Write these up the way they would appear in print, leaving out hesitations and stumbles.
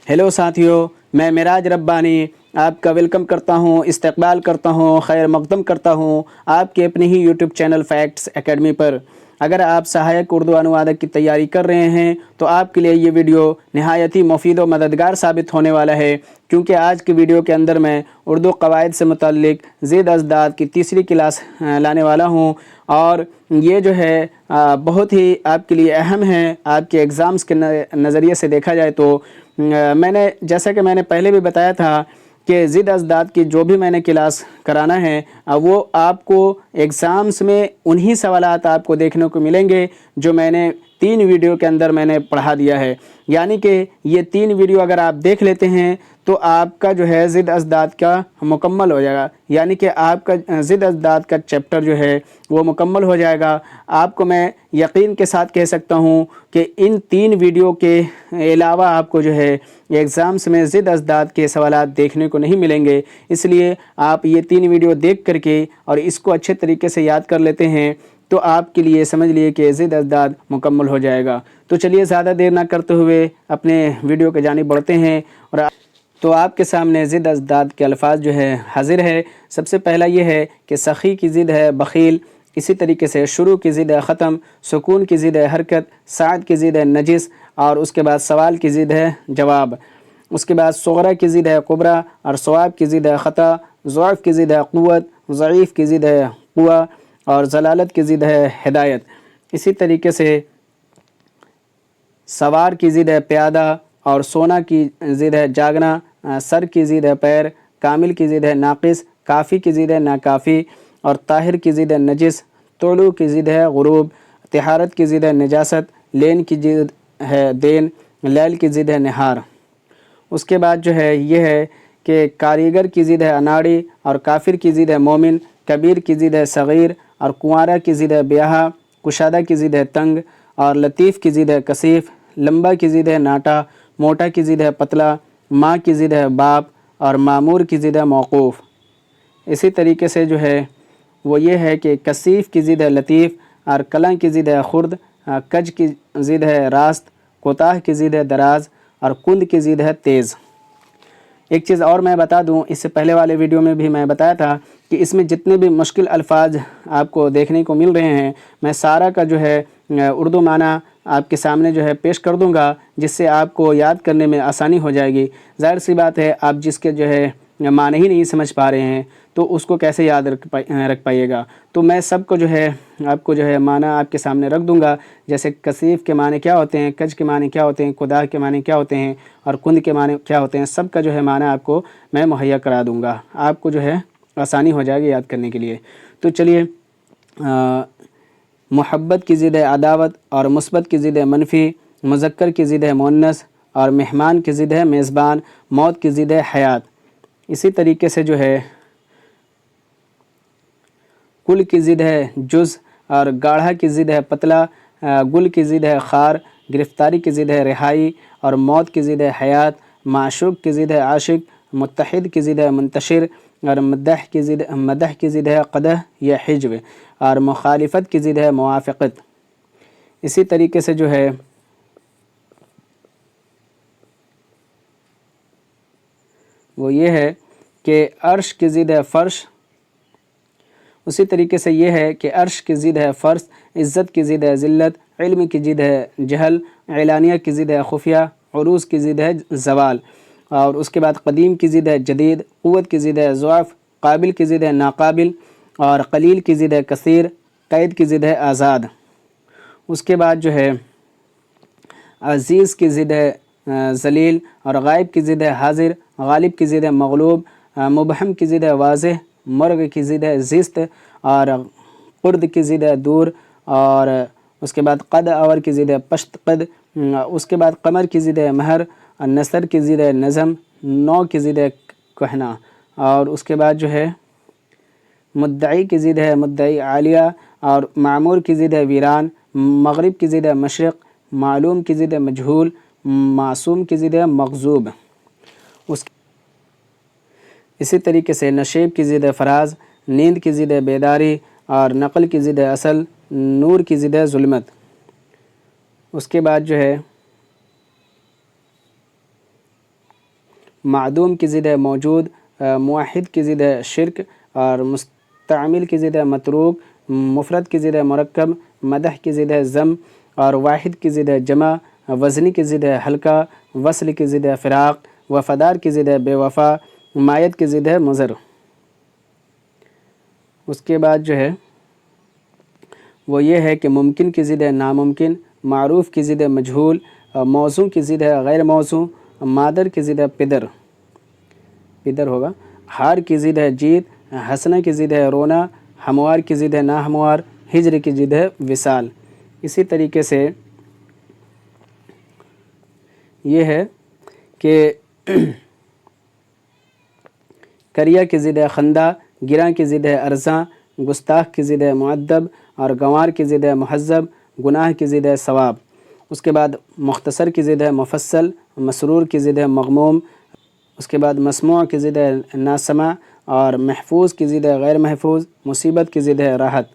Hello ساتھیو، میں معراج ربانی آپ کا ویلکم کرتا ہوں، استقبال کرتا ہوں، خیر مقدم کرتا ہوں آپ کے اپنے ہی یوٹیوب چینل فیکٹس اکیڈمی پر۔ اگر آپ سہایک اردو انوادک کی تیاری کر رہے ہیں تو آپ کے لیے یہ ویڈیو نہایت ہی مفید و مددگار ثابت ہونے والا ہے، کیونکہ آج کی ویڈیو کے اندر میں اردو قواعد سے متعلق زید ازداد کی تیسری کلاس لانے والا ہوں، اور یہ جو ہے بہت ہی آپ کے لیے اہم ہے۔ آپ کے ایگزامز کے نظریے سے دیکھا جائے تو جیسا کہ میں نے پہلے بھی بتایا تھا کہ زید ازداد کی جو بھی میں نے کلاس کرانا ہے وہ آپ کو ایگزامز میں انہی سوالات آپ کو دیکھنے کو ملیں گے جو میں نے 3 ویڈیو کے اندر میں نے پڑھا دیا ہے۔ یعنی کہ یہ 3 ویڈیو اگر آپ دیکھ لیتے ہیں تو آپ کا جو ہے زید ازداد کا مکمل ہو جائے گا، یعنی کہ آپ کا زید ازداد کا چیپٹر جو ہے وہ مکمل ہو جائے گا۔ آپ کو میں یقین کے ساتھ کہہ سکتا ہوں کہ ان 3 ویڈیو کے علاوہ آپ کو جو ہے ایگزامس میں زید ازداد کے سوالات دیکھنے کو نہیں ملیں گے، اس لیے آپ یہ 3 ویڈیو دیکھ کر کے اور اس کو اچھے طریقے سے یاد کر لیتے ہیں تو آپ کے لیے سمجھ لیے کہ زید ازداد مکمل ہو جائے گا۔ تو چلیے زیادہ دیر نہ کرتے ہوئے اپنے ویڈیو کی جانب بڑھتے ہیں، اور تو آپ کے سامنے زید ازداد کے الفاظ جو ہے حاضر ہے۔ سب سے پہلا یہ ہے کہ سخی کی ضد ہے بخیل، اسی طریقے سے شروع کی ضد ہے ختم، سکون کی ضد ہے حرکت، سعد کی ضد ہے نجس، اور اس کے بعد سوال کی ضد ہے جواب۔ اس کے بعد صغرا کی ضد ہے کبرا، اور صواب کی ضد ہے خطا، ضعف کی ضد ہے قوت، ضعیف کی ضد ہے قوہ، اور ضلالت کی ضد ہے ہدایت۔ اسی طریقے سے سوار کی ضد ہے پیادہ، اور سونا کی ضد ہے جاگنا، سر کی ضد ہے پیر، کامل کی ضد ہے ناقص، کافی کی ضد ہے ناکافی، اور طاہر کی ضد ہے نجس، طلوع کی ضد ہے غروب، طہارت کی ضد ہے نجاست، لین کی ضد ہے دین، لیل کی ضد ہے نہار۔ اس کے بعد جو ہے یہ ہے کہ کاریگر کی ضد ہے اناڑی، اور کافر کی ضد ہے مومن، کبیر کی ضد ہے صغیر، اور کنوارہ کی ضد ہے بیاہا، کشادہ کی ضد ہے تنگ، اور لطیف کی ضد ہے کثیف، لمبا کی ضد ہے ناٹا، موٹا کی ضد ہے پتلا، ماں کی ضد ہے باپ، اور معمور کی ضد ہے موقوف۔ اسی طریقے سے جو ہے وہ یہ ہے کہ کثیف کی ضد ہے لطیف، اور کلاں کی ضد ہے خرد، کج کی ضد ہے راست، کوتاہ کی ضد ہے دراز، اور کند کی ضد ہے تیز۔ ایک چیز اور میں بتا دوں، اس سے پہلے والے ویڈیو میں بھی میں بتایا تھا کہ اس میں جتنے بھی مشکل الفاظ آپ کو دیکھنے کو مل رہے ہیں میں سارا کا جو ہے اردو معنی آپ کے سامنے جو ہے پیش کر دوں گا، جس سے آپ کو یاد کرنے میں آسانی ہو جائے گی۔ ظاہر سی بات ہے آپ جس کے جو ہے معنی ہی نہیں سمجھ پا رہے ہیں تو اس کو کیسے یاد رکھ پائیے گا۔ تو میں سب کو جو ہے آپ کو جو ہے معنی آپ کے سامنے رکھ دوں گا، جیسے کثیف کے معنی کیا ہوتے ہیں، کج کے معنی کیا ہوتے ہیں، کداہ کے معنی کیا ہوتے ہیں، اور کند کے معنی کیا ہوتے ہیں، سب کا جو ہے معنی آپ کو میں مہیا کرا دوں گا، آپ کو جو ہے آسانی ہو جائے گی یاد کرنے کے لیے۔ تو چلیے، محبت کی ضد ہے عداوت، اور مثبت کی ضد ہے منفی، مذکر کی ضد ہے مؤنث، اور مہمان کی ضد ہے میزبان، موت کی ضد ہے حیات۔ اسی طریقے سے جو ہے کل کی ضد ہے جز، اور گاڑھا کی ضد ہے پتلا، گل کی ضد ہے خار، گرفتاری کی ضد ہے رہائی، اور موت کی ضد ہے حیات، معشوق کی ضد ہے عاشق، متحد کی ضد ہے منتشر، اور مدح کی ضد ہے قدح یا حجب، اور مخالفت کی ضد ہے موافقت۔ اسی طریقے سے جو ہے وہ یہ ہے کہ عرش کی ضد ہے فرش، اسی طریقے سے یہ ہے کہ عرش کی ضد ہے فرش، عزت کی ضد ہے ذلت، علم کی ضد ہے جہل، اعلانیہ کی ضد ہے خفیہ، عروض کی ضد ہے زوال، اور اس کے بعد قدیم کی ضد ہے جدید، قوت کی ضد ہے ضعف، قابل کی ضد ہے ناقابل، اور قلیل کی ضد ہے کثیر، قید کی ضد ہے آزاد۔ اس کے بعد جو ہے عزیز کی ضد ہے ذلیل، اور غائب کی ضد ہے حاضر، غالب کی ضد ہے مغلوب، مبہم کی ضد ہے واضح، مرغ کی ضد ہے زیست، اور قرد کی ضد ہے دور، اور اس کے بعد قد اور کی ضد ہے پشت قد، اس کے بعد قمر کی ضد ہے مہر، نثر کی ضد ہے نظم، نو کی ضد ہے کہنا، اور اس کے بعد جو ہے مدعی کی ضد ہے مدعی عالیہ، اور معمور کی ضد ہے ویران، مغرب کی ضد ہے مشرق، معلوم کی ضد ہے مجہول، معصوم کی ضد ہے مغضوب۔ اسی طریقے سے نشیب کی ضد ہے فراز، نیند کی ضد ہے بیداری، اور نقل کی ضد ہے اصل، نور کی ضد ہے ظلمت۔ اس کے بعد جو ہے معدوم کی ضد ہے موجود، موحد کی ضد ہے شرک، اور مستعمل کی ضد ہے متروک، مفرد کی ضد ہے مرکب، مدح کی ضد ہے ذم، اور واحد کی ضد ہے جمع، وزنی کی ضد ہے ہلکا، وصل کی ضد ہے فراق، وفادار کی ضد ہے بے وفا، مائد کی ضد ہے مضر۔ اس کے بعد جو ہے وہ یہ ہے کہ ممکن کی ضد ہے ناممکن، معروف کی ضد ہے مجہول، موزوں کی ضد ہے غیر موزوں، مادر کی ضد ہے پدر ہوگا، ہار کی ضد ہے جیت، حسنہ کی ضد ہے رونا، ہموار کی ضد ہے ناہموار، ہجر کی ضد ہے وصال۔ اسی طریقے سے یہ ہے کہ کریہ کی ضد ہے خندہ، گراں کی ضد ہے ارزاں، گستاخ کی ضد ہے معدب، اور گنوار کی ضد ہے مہذب، گناہ کی ضد ہے ثواب۔ اس کے بعد مختصر کی ضد ہے مفصل، مسرور کی ضد ہے مغموم، اس کے بعد مسموع کی ضد ہے ناسمع، اور محفوظ کی ضد ہے غیر محفوظ، مصیبت کی ضد ہے راحت۔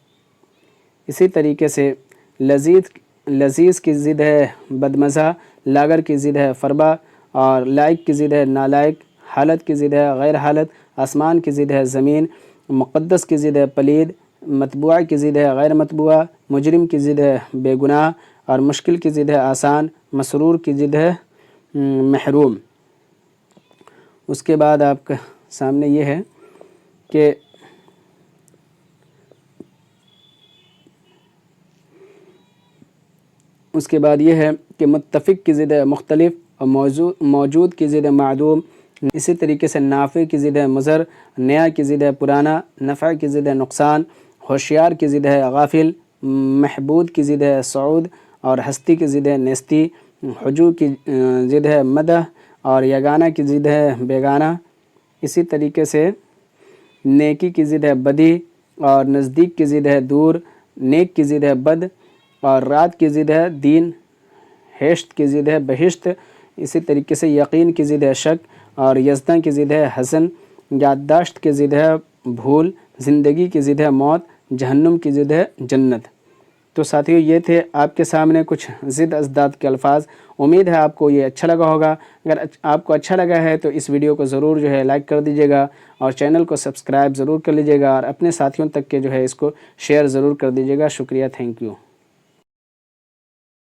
اسی طریقے سے لذیذ کی ضد ہے بدمزہ، لاغر کی ضد ہے فربہ، اور لائق کی ضد ہے نالائق، حالت کی ضد ہے غیر حالت، آسمان کی ضد ہے زمین، مقدس کی ضد ہے پلید، مطبوعہ کی ضد ہے غیر مطبوعہ، مجرم کی ضد ہے بے گناہ، اور مشکل کی ضد ہے آسان، مسرور کی ضد ہے محروم۔ اس کے بعد آپ کے سامنے یہ ہے کہ اس کے بعد یہ ہے کہ متفق کی ضد ہے مختلف، اور موجود کی ضد ہے معدوم۔ اسی طریقے سے نافع کی ضد ہے مضر، نیا کی ضد ہے پرانا، نفع کی ضد ہے نقصان، ہوشیار کی ضد ہے غافل، محبود کی ضد ہے صعود، اور ہستی کی ضد ہے نیستی، حجو کی ضد ہے مدح، اور یگانہ کی ضد ہے بیگانہ۔ اسی طریقے سے نیکی کی ضد ہے بدی، اور نزدیک کی ضد ہے دور، نیک کی ضد ہے بد، اور رات کی ضد ہے دین، ہیشت کی ضد ہے بہشت۔ اسی طریقے سے یقین کی ضد ہے شک، اور یزداں کی ضد ہے حزن، یادداشت کی ضد ہے بھول، زندگی کی ضد ہے موت، جہنم کی ضد ہے جنت۔ تو ساتھیو یہ تھے آپ کے سامنے کچھ ضد ازداد کے الفاظ۔ امید ہے آپ کو یہ اچھا لگا ہوگا۔ اگر آپ کو اچھا لگا ہے تو اس ویڈیو کو ضرور جو ہے لائک کر دیجیے گا، اور چینل کو سبسکرائب ضرور کر لیجیے گا، اور اپنے ساتھیوں تک کے جو ہے اس کو شیئر ضرور کر دیجیے گا۔ شکریہ، تھینک یو۔